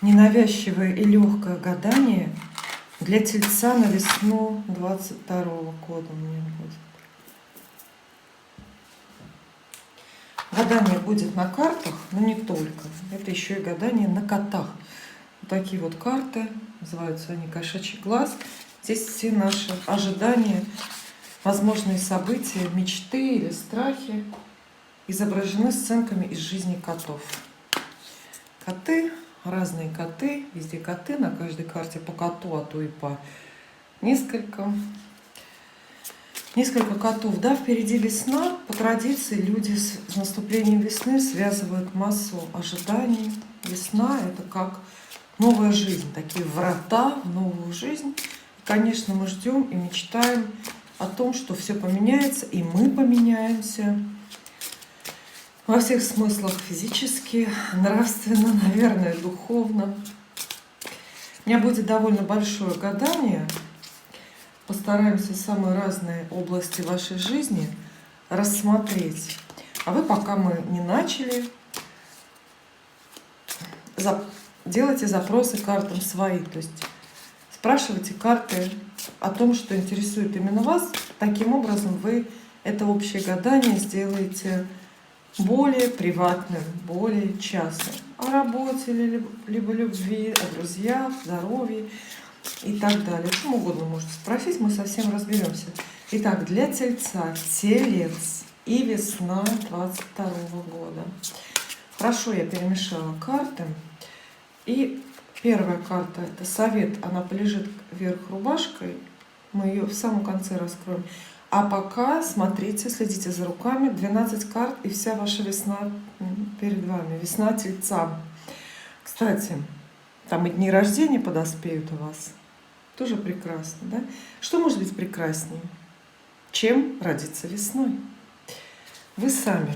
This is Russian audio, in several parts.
Ненавязчивое и легкое гадание для Тельца на весну 22-го года у меня будет. Гадание будет на картах, но не только. Это еще и гадание на котах. Вот такие вот карты, называются они «Кошачий глаз». Здесь все наши ожидания, возможные события, мечты или страхи изображены сценками из жизни котов. Коты, разные коты, везде коты, на каждой карте по коту, а то и по несколько котов. Да, впереди весна. По традиции люди с наступлением весны связывают массу ожиданий. Весна — это как новая жизнь, такие врата в новую жизнь. И, конечно, мы ждем и мечтаем о том, что все поменяется, и мы поменяемся во всех смыслах: физически, нравственно, наверное, духовно. У меня будет довольно большое гадание. Постараемся самые разные области вашей жизни рассмотреть. А вы, пока мы не начали, делайте запросы картам свои. То есть спрашивайте карты о том, что интересует именно вас. Таким образом вы это общее гадание сделаете более приватным, более частным. О работе, либо любви, о друзьях, здоровье и так далее. Чем угодно можете спросить, мы совсем разберемся. Итак, для Тельца, Телец и весна 22 года. Хорошо, я перемешала карты. И первая карта — это совет. Она полежит вверх рубашкой. Мы ее в самом конце раскроем. А пока смотрите, следите за руками. 12 карт, и вся ваша весна перед вами. Весна Тельца. Кстати, там и дни рождения подоспеют у вас. Тоже прекрасно, да? Что может быть прекраснее, чем родиться весной? Вы сами.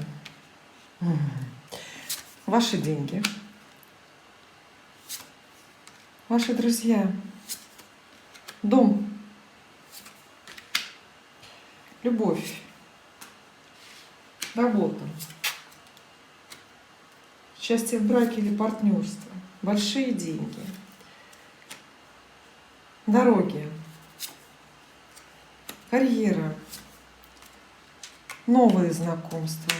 Ваши деньги. Ваши друзья. Дом. Любовь. Работа. Счастье в браке или партнерство. Большие деньги. Дороги. Карьера. Новые знакомства.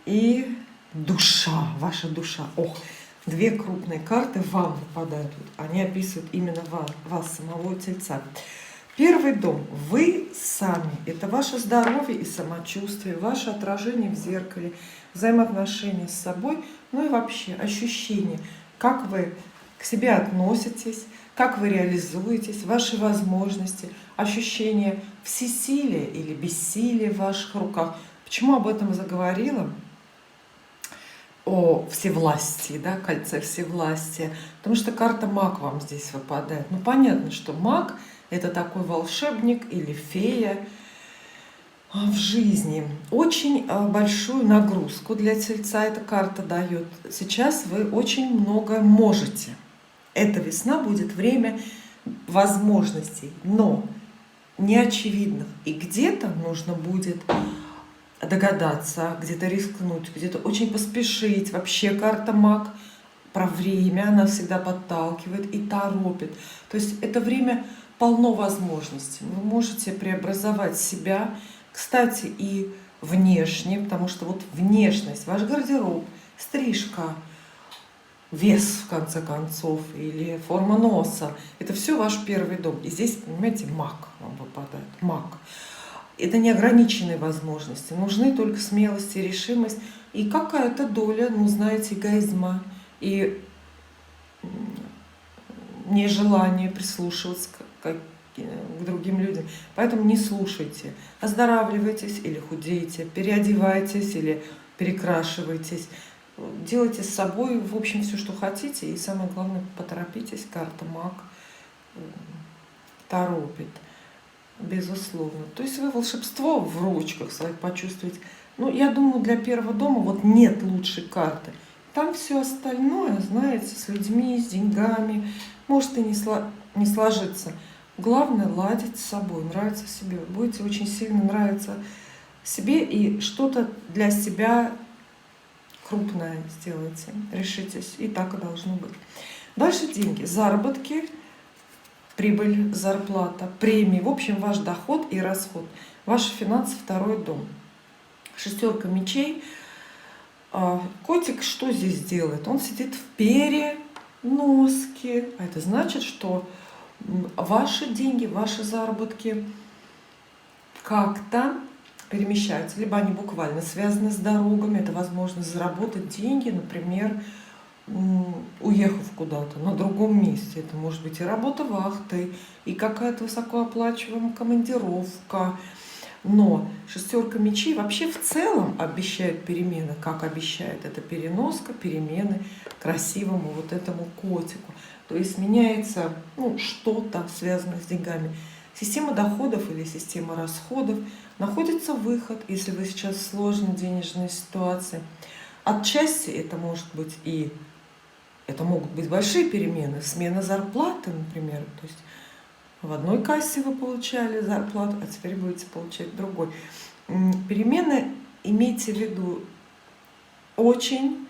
И душа. Ваша душа. Ох, две крупные карты вам выпадают. Они описывают именно вас, самого Тельца. Первый дом. Вы сами. Это ваше здоровье и самочувствие, ваше отражение в зеркале, взаимоотношения с собой, ну и вообще ощущения, как вы к себе относитесь, как вы реализуетесь, ваши возможности, ощущение всесилия или бессилия в ваших руках. Почему об этом заговорила? О всевластии, да, кольце всевластия. Потому что карта маг вам здесь выпадает. Ну, понятно, что маг — это такой волшебник или фея в жизни. Очень большую нагрузку для Тельца эта карта дает. Сейчас вы очень много можете. Эта весна будет время возможностей, но неочевидных. И где-то нужно будет догадаться, где-то рискнуть, где-то очень поспешить. Вообще карта маг про время, она всегда подталкивает и торопит. То есть это время полно возможностей. Вы можете преобразовать себя, кстати, и внешне, потому что вот внешность, ваш гардероб, стрижка, вес, в конце концов, или форма носа — это все ваш первый дом. И здесь, понимаете, маг вам выпадает. Маг. Это неограниченные возможности. Нужны только смелость и решимость. И какая-то доля, ну, знаете, эгоизма и нежелание прислушиваться к другим людям. Поэтому не слушайте. Оздоравливайтесь или худейте, переодевайтесь или перекрашивайтесь. Делайте с собой, в общем, все, что хотите. И самое главное, поторопитесь. Карта маг торопит, безусловно. То есть вы волшебство в ручках своих почувствуете. Ну, я думаю, для первого дома вот нет лучшей карты. Там все остальное, знаете, с людьми, с деньгами, может и не сложиться. Главное — ладить с собой, нравиться себе. Вы будете очень сильно нравиться себе и что-то для себя крупное сделайте, решитесь, и так и должно быть. Дальше деньги, заработки, прибыль, зарплата, премии, в общем, ваш доход и расход, ваши финансы, второй дом. Шестерка мечей. Котик что здесь делает? Он сидит в переноске, а это значит, что ваши деньги, ваши заработки как-то перемещаются, либо они буквально связаны с дорогами, это возможность заработать деньги, например, уехав куда-то на другом месте. Это может быть и работа вахтой, и какая-то высокооплачиваемая командировка. Но шестерка мечей вообще в целом обещает перемены. Как обещает? Это переноска, перемены красивому вот этому котику. То есть меняется что-то, связанное с деньгами. Система доходов или система расходов, находится выход, если вы сейчас в сложной денежной ситуации. Отчасти это может быть это могут быть большие перемены, смена зарплаты, например. То есть в одной кассе вы получали зарплату, а теперь будете получать в другой. Перемены, имейте в виду, очень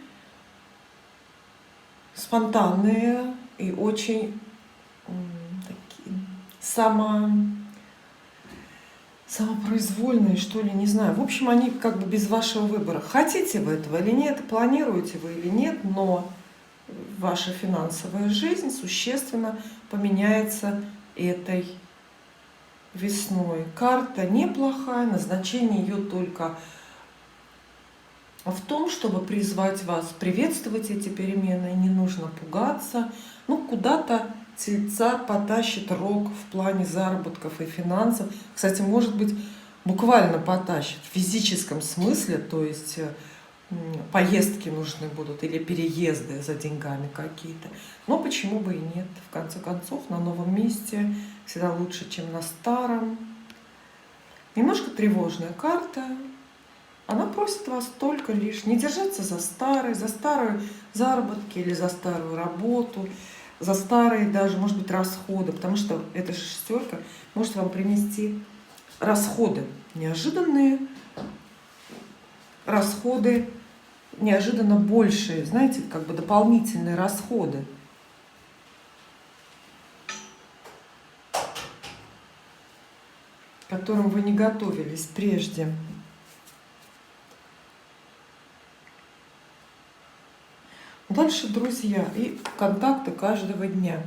спонтанные и очень такие самопроизвольные, что ли, не знаю. В общем, они как бы без вашего выбора. Хотите вы этого или нет, планируете вы или нет, но ваша финансовая жизнь существенно поменяется этой весной. Карта неплохая, назначение ее только в том, чтобы призвать вас приветствовать эти перемены. Не нужно пугаться. Куда-то тельца потащит рог в плане заработков и финансов. Кстати, может быть, буквально потащит в физическом смысле, то есть поездки нужны будут или переезды за деньгами какие-то. Но почему бы и нет? В конце концов, на новом месте всегда лучше, чем на старом. Немножко тревожная карта. Она просит вас только лишь не держаться за старые заработки или за старую работу, за старые даже, может быть, расходы, потому что эта шестерка может вам принести расходы неожиданные, расходы неожиданно большие, знаете, как бы дополнительные расходы. К которым вы не готовились прежде. Дальше, друзья, и контакты каждого дня.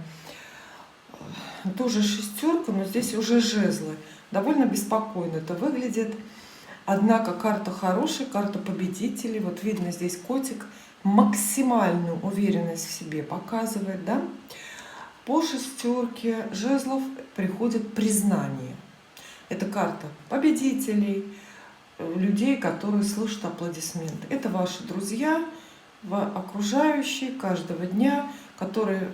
Тоже шестерка, но здесь уже жезлы. Довольно беспокойно это выглядит. Однако карта хорошая, карта победителей. Вот видно здесь котик максимальную уверенность в себе показывает, да? По шестерке жезлов приходит признание. Это карта победителей, людей, которые слышат аплодисменты. Это ваши друзья, окружающие каждого дня, которые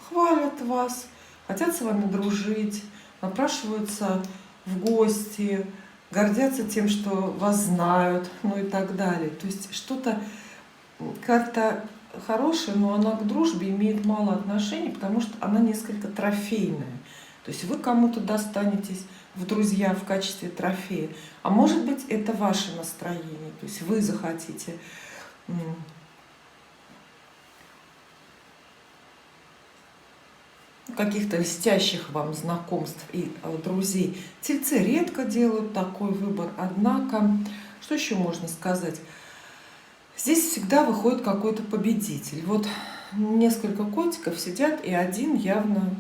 хвалят вас, хотят с вами дружить, напрашиваются в гости, гордятся тем, что вас знают, и так далее. То есть что-то, карта хорошая, но она к дружбе имеет мало отношений, потому что она несколько трофейная. То есть вы кому-то достанетесь в друзья в качестве трофея, а может быть это ваше настроение, то есть вы захотите каких-то льстящих вам знакомств и друзей. Тельцы редко делают такой выбор, однако, что еще можно сказать? Здесь всегда выходит какой-то победитель. Вот несколько котиков сидят, и один явно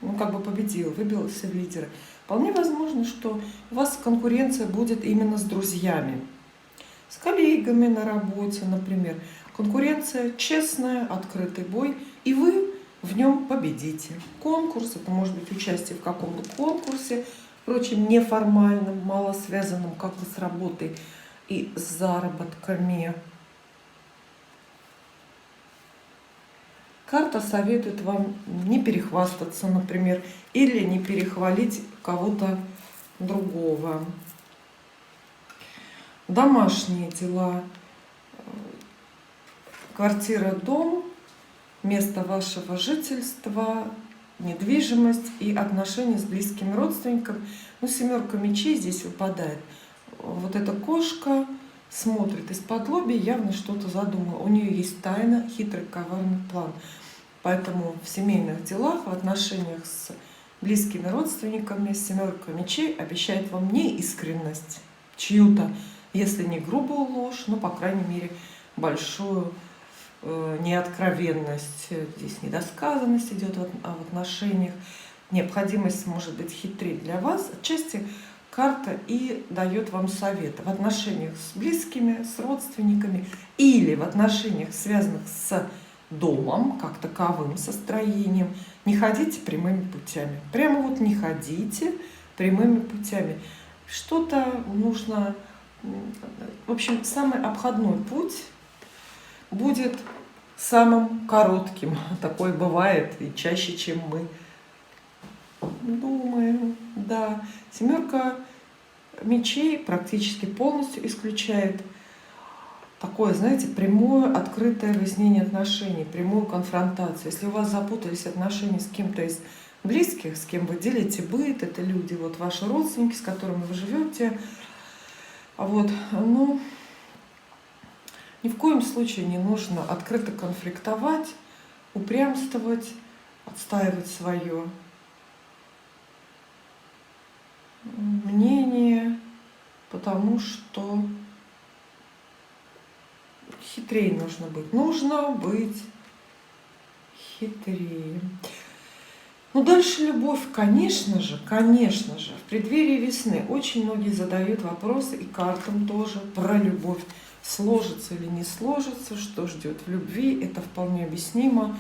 победил, выбился в лидеры. Вполне возможно, что у вас конкуренция будет именно с друзьями, с коллегами на работе, например. Конкуренция честная, открытый бой, и вы в нем победите. Конкурс, это может быть участие в каком-то конкурсе, впрочем, неформальном, мало связанном с работой и с заработками. Карта советует вам не перехвастаться, например, или не перехвалить кого-то другого. Домашние дела. Квартира, дом, место вашего жительства, недвижимость и отношения с близкими родственниками. Семерка мечей здесь выпадает. Вот эта кошка, смотрит из-под-лобья, явно что-то задумала. У нее есть тайна, хитрый, коварный план. Поэтому в семейных делах, в отношениях с близкими родственниками, семерка мечей обещает вам неискренность чью-то, если не грубую ложь, но, по крайней мере, большую неоткровенность. Здесь недосказанность идет в отношениях. Необходимость может быть хитрить для вас. Отчасти карта и дает вам советы в отношениях с близкими, с родственниками или в отношениях, связанных с домом, как таковым, со строением. Не ходите прямыми путями. Прямо вот не ходите прямыми путями. Что-то нужно... В общем, самый обходной путь будет самым коротким. Такое бывает и чаще, чем мы думаем. Да, семерка мечей практически полностью исключает такое, знаете, прямое, открытое выяснение отношений, прямую конфронтацию. Если у вас запутались отношения с кем-то из близких, с кем вы делите быт, это люди, вот ваши родственники, с которыми вы живете, вот, ну, ни в коем случае не нужно открыто конфликтовать, упрямствовать, отстаивать свое мнение, потому что хитрее нужно быть. Нужно быть хитрее. Ну, дальше любовь, конечно же, в преддверии весны очень многие задают вопросы, и картам тоже, про любовь. Сложится или не сложится, что ждет в любви, это вполне объяснимо,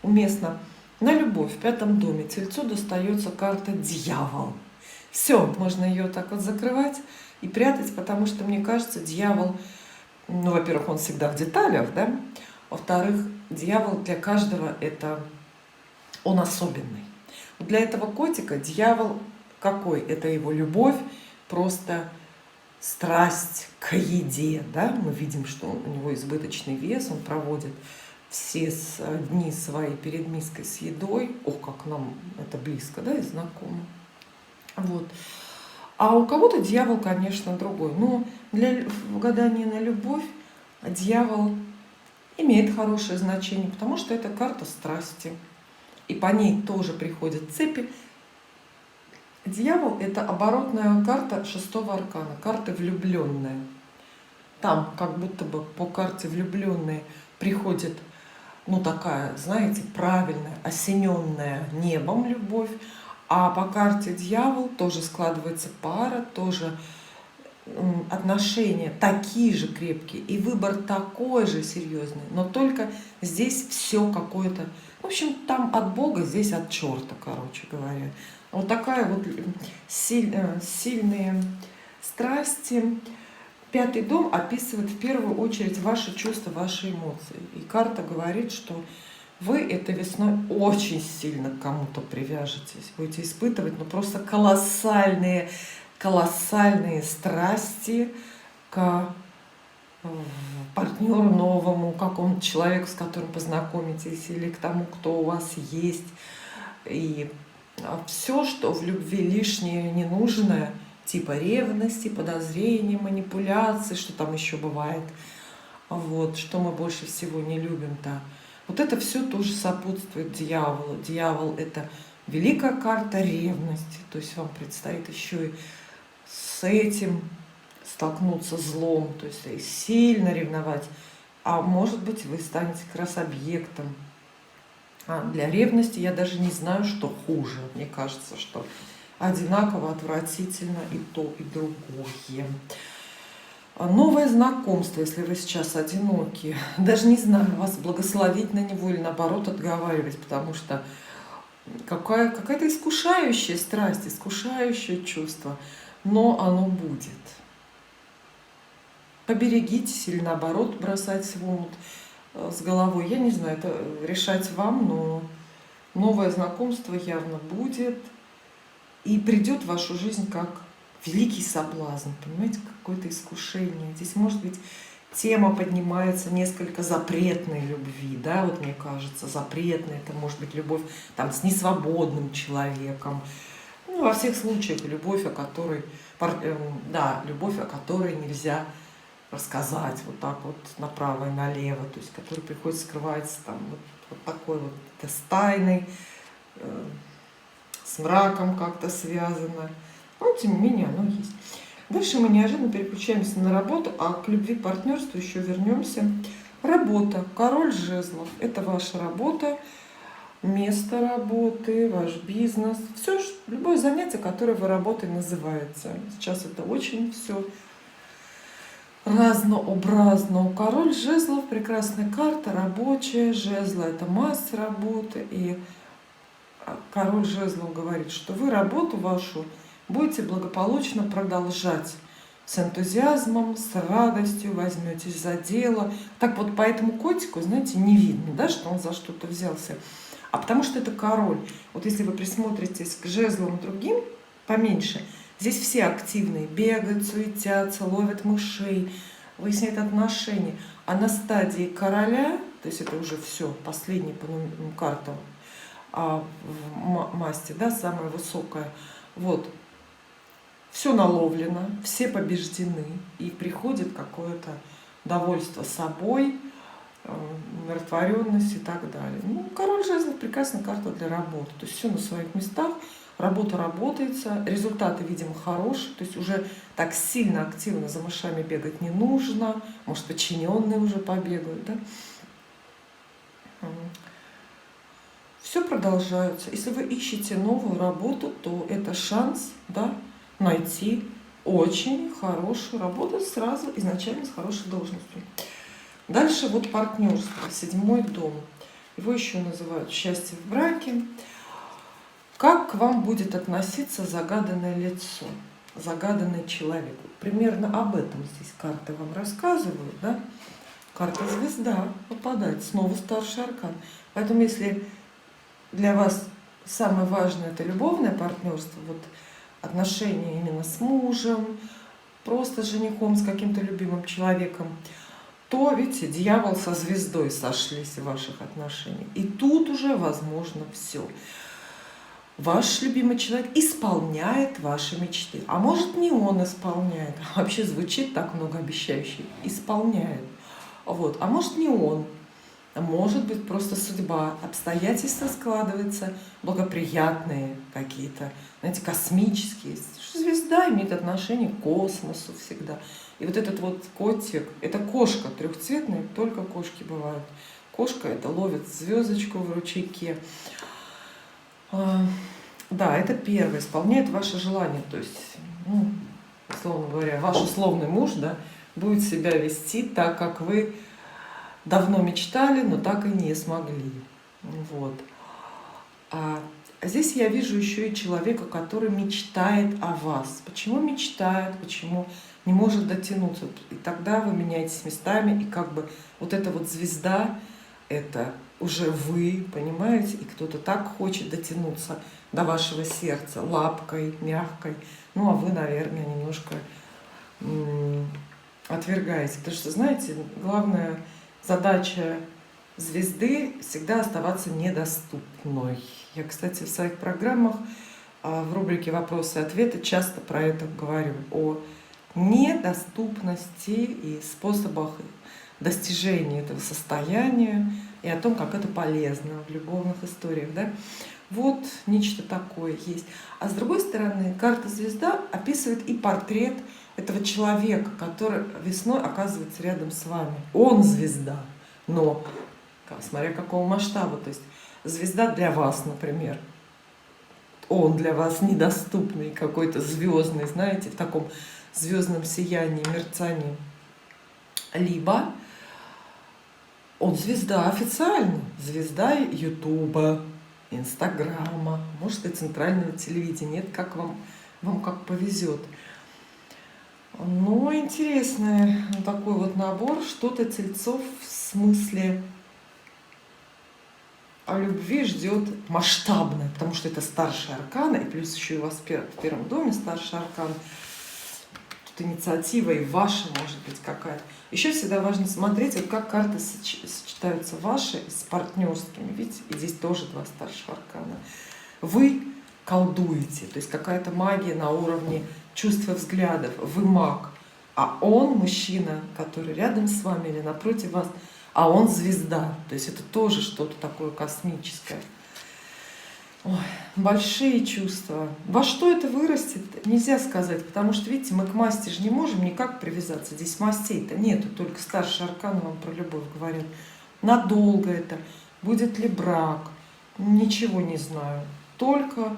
уместно. На любовь в 5-м доме Тельцу достается карта Дьявол. Все, можно ее так вот закрывать и прятать, потому что, мне кажется, дьявол, ну, во-первых, он всегда в деталях, да, во-вторых, дьявол для каждого это он особенный. Для этого котика дьявол какой? Это его любовь, просто страсть к еде, да, мы видим, что у него избыточный вес, он проводит все дни свои перед миской с едой. Ох, как нам это близко, да, и знакомо. Вот. А у кого-то дьявол, конечно, другой. Но для гадания на любовь дьявол имеет хорошее значение, потому что это карта страсти. И по ней тоже приходят цепи. Дьявол – это оборотная карта 6-го аркана, карта влюбленная. Там как будто бы по карте влюбленные приходит, ну, такая, знаете, правильная, осененная небом любовь. А по карте дьявол тоже складывается пара, тоже отношения такие же крепкие, и выбор такой же серьезный, но только здесь все какое-то, в общем, там от Бога, здесь от черта, короче говоря. Вот такая вот сильные страсти. 5-й дом описывает в первую очередь ваши чувства, ваши эмоции. И карта говорит, что вы этой весной очень сильно к кому-то привяжетесь. Будете испытывать, ну, просто колоссальные страсти к партнеру новому, какому-то человеку, с которым познакомитесь, или к тому, кто у вас есть. И все, что в любви лишнее, ненужное, типа ревности, подозрений, манипуляций, что там еще бывает, вот, что мы больше всего не любим-то. Вот это все тоже сопутствует дьяволу. Дьявол – это великая карта ревности, то есть вам предстоит еще и с этим столкнуться злом, то есть сильно ревновать, а может быть вы станете как раз объектом. Для ревности я даже не знаю, что хуже. Мне кажется, что одинаково отвратительно и то, и другое. Новое знакомство, если вы сейчас одиноки, даже не знаю, вас благословить на него или наоборот отговаривать, потому что какая-то искушающая страсть, искушающее чувство, но оно будет. Поберегитесь или наоборот бросать в омут с головой. Я не знаю, это решать вам, но новое знакомство явно будет и придет в вашу жизнь как великий соблазн, понимаете, какое-то искушение. Здесь, может быть, тема поднимается несколько запретной любви, да, вот мне кажется, запретная, это может быть любовь там с несвободным человеком. Ну, во всех случаях любовь, о которой нельзя рассказать вот так вот направо и налево, то есть который приходит, скрывается там вот такой вот, это с тайной, с мраком как-то связано, но тем не менее оно есть. Дальше мы неожиданно переключаемся на работу, а к любви, к партнерству еще вернемся. Работа, король жезлов, это ваша работа, место работы, ваш бизнес, все, любое занятие, которое вы работой называете. Сейчас это очень все разнообразно. Король жезлов, прекрасная карта, рабочая, жезла — это масса работы, и король жезлов говорит, что вы работу вашу будете благополучно продолжать. С энтузиазмом, с радостью возьметесь за дело. Так вот по этому котику, знаете, не видно, да, что он за что-то взялся. А потому что это король. Вот если вы присмотритесь к жезлам другим, поменьше, здесь все активные, бегают, суетятся, ловят мышей, выясняют отношения. А на стадии короля, то есть это уже все, последний по картам, в масти, да, самая высокая, вот, все наловлено, все побеждены, и приходит какое-то довольство собой, умиротворенность и так далее. Ну, король жезлов — прекрасная карта для работы, то есть все на своих местах, работа работается, результаты, видимо, хорошие, то есть уже так сильно активно за мышами бегать не нужно, может, подчиненные уже побегают, да. Все продолжается. Если вы ищете новую работу, то это шанс, да, найти очень хорошую работу сразу, изначально с хорошей должностью. Дальше вот партнерство, 7-й дом. Его еще называют счастье в браке. Как к вам будет относиться загаданное лицо, загаданный человек? Примерно об этом здесь карты вам рассказывают, да? Карта звезда попадает, снова старший аркан. Поэтому если для вас самое важное — это любовное партнерство, вот отношения именно с мужем, просто с женихом, с каким-то любимым человеком, то, видите, дьявол со звездой сошлись в ваших отношениях. И тут уже возможно все. Ваш любимый человек исполняет ваши мечты. А может, не он исполняет, а вообще звучит так многообещающе. Исполняет. Вот. А может, не он. Может быть, просто судьба, обстоятельства складываются, благоприятные какие-то, знаете, космические. Звезда имеет отношение к космосу всегда. И вот этот вот котик, это кошка трехцветная, только кошки бывают. Кошка — это ловит звездочку в ручейке. Да, это первое, исполняет ваше желание. То есть, ну, условно говоря, ваш условный муж, да, будет себя вести так, как вы давно мечтали, но так и не смогли. Вот. А здесь я вижу еще и человека, который мечтает о вас. Почему мечтает, почему не может дотянуться? И тогда вы меняетесь местами, и как бы вот эта вот звезда — это уже вы, понимаете? И кто-то так хочет дотянуться до вашего сердца лапкой, мягкой. Ну, а вы, наверное, немножко отвергаете. Потому что, знаете, главное — задача звезды — всегда оставаться недоступной. Я, кстати, в своих программах в рубрике «Вопросы и ответы» часто про это говорю, о недоступности и способах достижения этого состояния, и о том, как это полезно в любовных историях. Да? Вот нечто такое есть. А с другой стороны, карта звезда описывает и портрет этого человека, который весной оказывается рядом с вами. Он звезда, но смотря какого масштаба. То есть звезда для вас, например, он для вас недоступный, какой-то звездный, знаете, в таком звездном сиянии, мерцании. Либо он звезда официально, звезда Ютуба, Инстаграма, может, и центрального телевидения. Это как вам как повезет. Но интересный такой вот набор, что-то Тельцов в смысле о любви ждет масштабное, потому что это старший аркан, и плюс еще и у вас в первом доме старший аркан. Тут инициатива и ваша, может быть, какая-то. Еще всегда важно смотреть, вот как карты сочетаются ваши с партнерскими. Видите, и здесь тоже два старших аркана. Вы колдуете, то есть какая-то магия на уровне чувства, взглядов. Вы маг. а он мужчина, который рядом с вами или напротив вас, а он звезда. То есть это тоже что-то такое космическое. Ой, большие чувства. Во что это вырастет, нельзя сказать, потому что, видите, мы к масти же не можем никак привязаться. Здесь мастей-то нету, только старший аркан вам про любовь говорит. Надолго это, будет ли брак, ничего не знаю. Только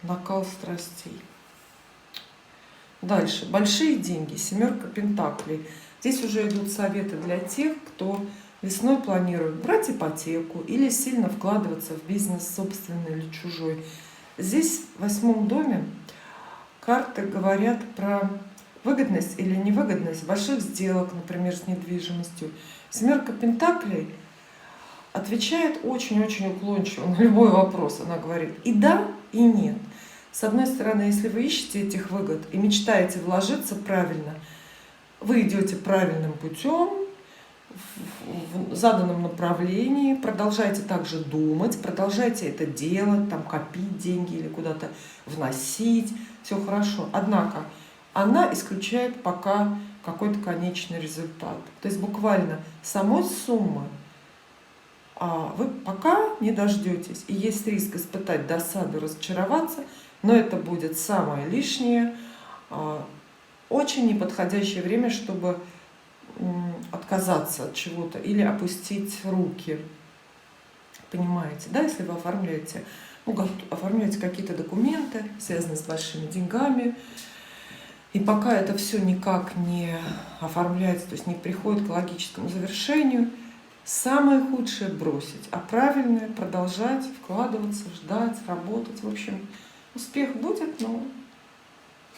накал страстей. Дальше. Большие деньги. 7 пентаклей. Здесь уже идут советы для тех, кто весной планирует брать ипотеку или сильно вкладываться в бизнес собственный или чужой. Здесь в 8 доме карты говорят про выгодность или невыгодность больших сделок, например, с недвижимостью. 7 пентаклей отвечает очень-очень уклончиво на любой вопрос. Она говорит и да, и нет. С одной стороны, если вы ищете этих выгод и мечтаете вложиться правильно, вы идете правильным путем, в заданном направлении, продолжайте также думать, продолжайте это делать, там, копить деньги или куда-то вносить, все хорошо. Однако она исключает пока какой-то конечный результат. То есть буквально самой суммы вы пока не дождетесь. И есть риск испытать досаду, разочароваться, но это будет самое лишнее, очень неподходящее время, чтобы отказаться от чего-то или опустить руки. Понимаете, да, если вы оформляете, оформляете какие-то документы, связанные с большими деньгами, и пока это все никак не оформляется, то есть не приходит к логическому завершению, самое худшее бросить, а правильное продолжать вкладываться, ждать, работать. В общем, успех будет, но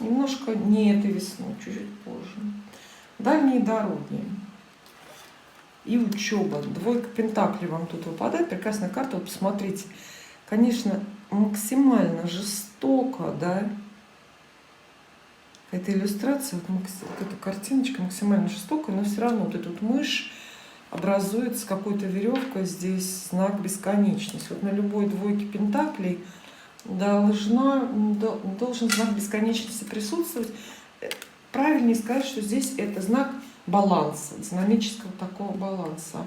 немножко не этой весной, чуть-чуть позже. Дальние дороги и учеба. 2 пентаклей вам тут выпадает. Прекрасная карта. Вот посмотрите. Конечно, максимально жестоко, да? Эта иллюстрация, вот эта картиночка максимально жестокая, но все равно вот эта вот мышь образуется какой-то веревкой. Здесь знак бесконечности. Вот на любой 2 пентаклей должен знак бесконечности присутствовать. Правильнее сказать, что здесь это знак баланса, динамического такого баланса.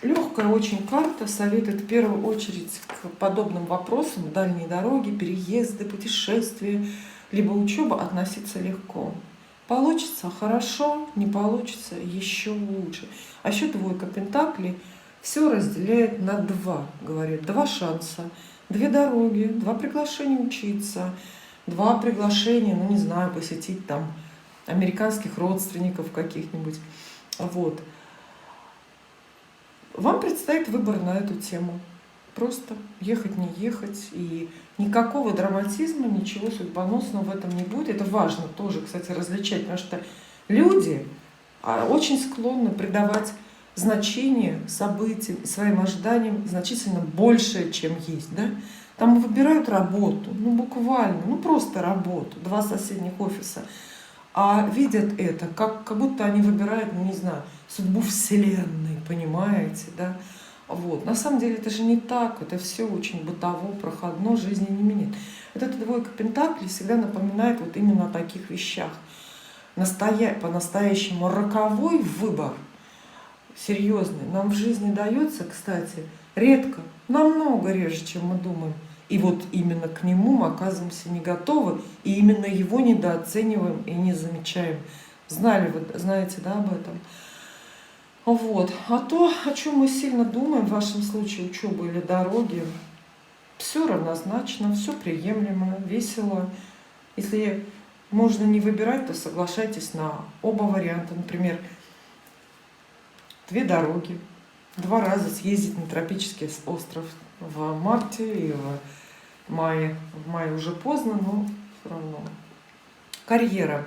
Легкая очень карта советует в первую очередь к подобным вопросам, дальние дороги, переезды, путешествия, либо учеба относиться легко. Получится хорошо, не получится еще лучше. А еще 2 пентаклей все разделяет на 2, говорит, 2 шанса, 2 дороги, 2 приглашения учиться, 2 приглашения, ну не знаю, посетить там американских родственников каких-нибудь. Вот. Вам предстоит выбор на эту тему. Просто ехать, не ехать. И никакого драматизма, ничего судьбоносного в этом не будет. Это важно тоже, кстати, различать, потому что люди очень склонны придавать значение событиям и своим ожиданиям значительно больше, чем есть. Да? Там выбирают работу, ну буквально, ну просто работу, 2 соседних офиса. А видят это, как будто они выбирают, ну не знаю, судьбу Вселенной, понимаете, да? Вот. На самом деле это же не так, это все очень бытово, проходно, жизни не меняет. Вот эта 2 пентаклей всегда напоминает вот именно о таких вещах. По-настоящему роковой выбор, серьезный, нам в жизни дается, кстати, редко, намного реже, чем мы думаем. И вот именно к нему мы оказываемся не готовы, и именно его недооцениваем и не замечаем. Знаете, да, об этом? Вот. А то, о чем мы сильно думаем, в вашем случае учеба или дороги, все равнозначно, все приемлемо, весело. Если можно не выбирать, то соглашайтесь на оба варианта. Например, 2 дороги, 2 раза съездить на тропический остров в марте и в мае. В мае уже поздно, но все равно. Карьера.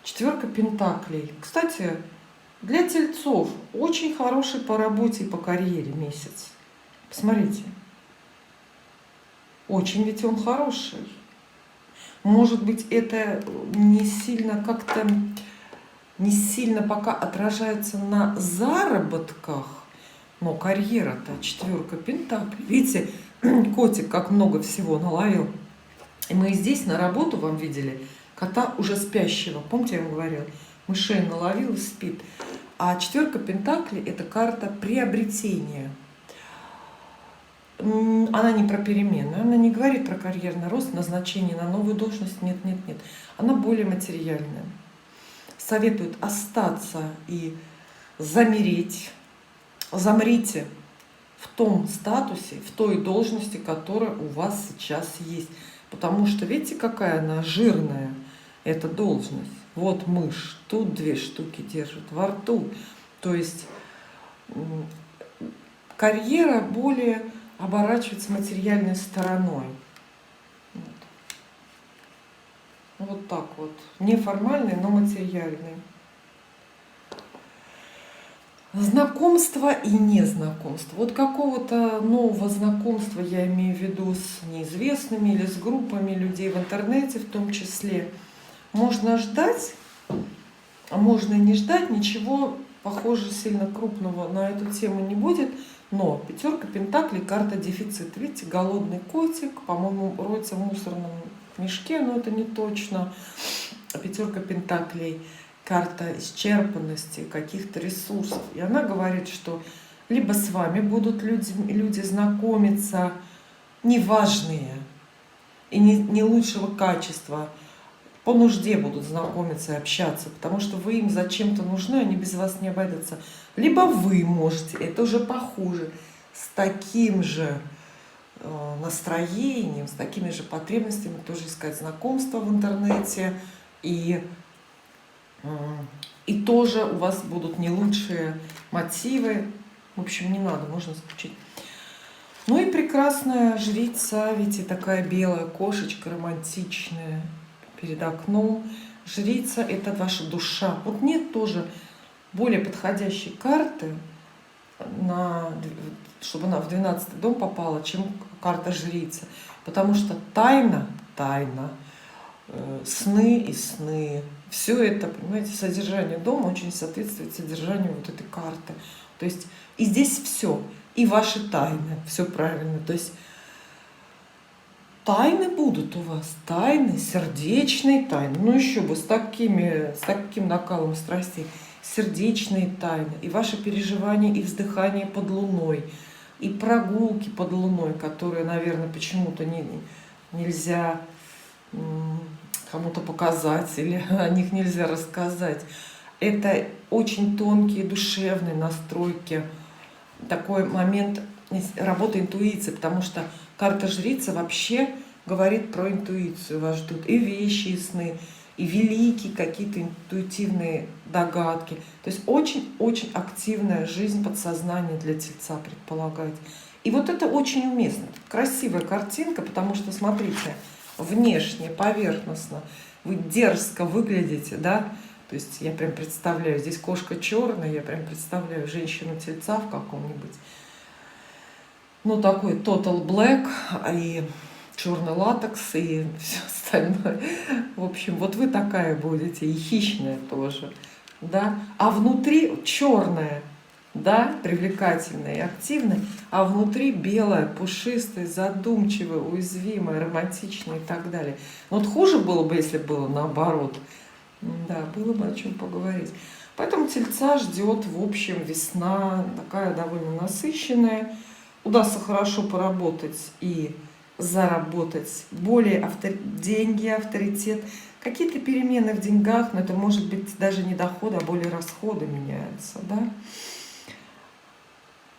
4 пентаклей. Кстати, для тельцов очень хороший по работе и по карьере месяц. Посмотрите. Очень ведь он хороший. Может быть, это не сильно как-то, не сильно пока отражается на заработках, но карьера-то 4 пентаклей. Видите, котик как много всего наловил. И мы здесь на работу вам видели кота уже спящего. Помните, я вам говорила, мышей наловил и спит. А четверка пентаклей – это карта приобретения. Она не про перемены, она не говорит про карьерный рост, назначение на новую должность. Нет, нет, нет. Она более материальная. Советует остаться и замереть. Замрите в том статусе, в той должности, которая у вас сейчас есть. Потому что видите, какая она жирная, эта должность. Вот мышь, тут 2 штуки держит во рту. То есть карьера более оборачивается материальной стороной. Вот так вот. Неформальный, но материальный. Знакомство и незнакомство. Вот какого-то нового знакомства, я имею в виду с неизвестными или с группами людей в интернете в том числе, можно ждать, а можно и не ждать. Ничего, похоже, сильно крупного на эту тему не будет. Но пятерка пентаклей, карта дефицит. Видите, голодный котик, по-моему, роется в мусорном мешке, но это не точно. Пятерка пентаклей, карта исчерпанности, каких-то ресурсов. И она говорит, что либо с вами будут люди знакомиться неважные и не лучшего качества, по нужде будут знакомиться и общаться, потому что вы им зачем-то нужны, они без вас не обойдутся. Либо вы можете, это уже похуже, с таким же настроением, с такими же потребностями тоже искать знакомства в интернете. И тоже у вас будут не лучшие мотивы. В общем, не надо, можно исключить. Ну и прекрасная жрица, видите, такая белая кошечка романтичная перед окном. Жрица – это ваша душа. Вот нет тоже более подходящей карты, чтобы она в 12-й дом попала, чем карта жрица. Потому что тайна, сны и сны. Все это, понимаете, содержание дома очень соответствует содержанию вот этой карты. То есть и здесь все, и ваши тайны, все правильно. То есть тайны будут у вас, тайны, сердечные тайны. Ну еще бы, с таким накалом страстей. Сердечные тайны, и ваши переживания, и вздыхания под луной, и прогулки под луной, которые, наверное, почему-то нельзя кому-то показать, или о них нельзя рассказать. Это очень тонкие душевные настройки, такой момент работы интуиции, потому что карта жрица вообще говорит про интуицию. Вас ждут и вещи, и сны, и великие какие-то интуитивные догадки. То есть очень-очень активная жизнь подсознания для тельца предполагает. И вот это очень уместно. Красивая картинка, потому что, смотрите, внешне, поверхностно вы дерзко выглядите, да? То есть я прям представляю, здесь кошка черная, я прям представляю женщину-тельца в каком-нибудь, ну, такой total black, и черный латекс, и все остальное. В общем, вот вы такая будете, и хищная тоже, да? А внутри черная, да, привлекательная и активная, а внутри белая, пушистая, задумчивая, уязвимая, романтичная и так далее. Вот хуже было бы, если было наоборот. Да, было бы о чем поговорить. Поэтому тельца ждет, в общем, весна такая довольно насыщенная. Удастся хорошо поработать и заработать более деньги, авторитет. Какие-то перемены в деньгах, но это может быть даже не доходы, а более расходы меняются, да?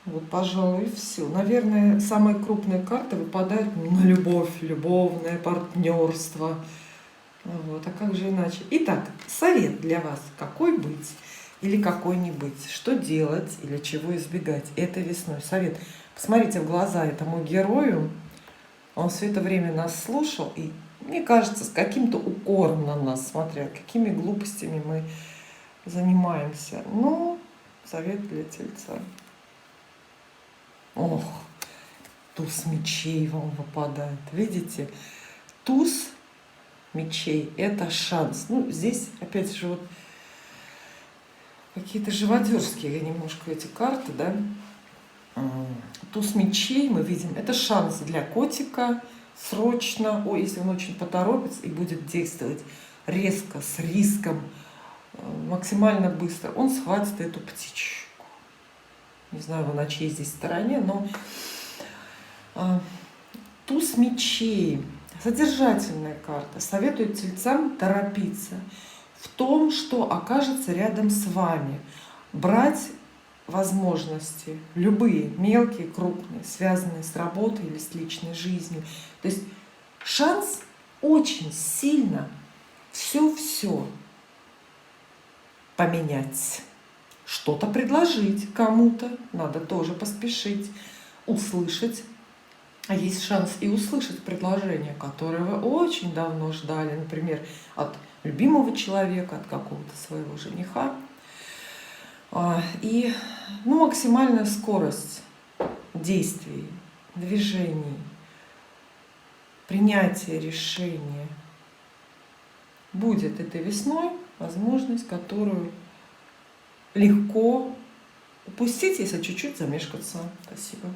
Вот, пожалуй, все. Наверное, самые крупные карты выпадают на любовь, любовное партнерство. Вот, а как же иначе? Итак, совет для вас. Какой быть или какой не быть? Что делать или чего избегать? Это весной. Совет. Посмотрите в глаза этому герою. Он все это время нас слушал, и, мне кажется, с каким-то укором на нас, смотря какими глупостями мы занимаемся. Но совет для тельца. Ох, туз мечей вам выпадает. Видите? Туз мечей – это шанс. Ну, здесь, опять же, вот какие-то живодерские немножко эти карты, да? Туз мечей мы видим. Это шанс для котика срочно. Ой, если он очень поторопится и будет действовать резко, с риском, максимально быстро, он схватит эту птичку. Не знаю, вы на чьей здесь стороне, но туз мечей, содержательная карта, советует тельцам торопиться в том, что окажется рядом с вами, брать возможности, любые, мелкие, крупные, связанные с работой или с личной жизнью. То есть шанс очень сильно все поменять, что-то предложить кому-то, надо тоже поспешить, услышать. А есть шанс и услышать предложение, которое вы очень давно ждали, например, от любимого человека, от какого-то своего жениха. И максимальная скорость действий, движений, принятия решения. Будет этой весной возможность, которую легко упустить, если чуть-чуть замешкаться. Спасибо.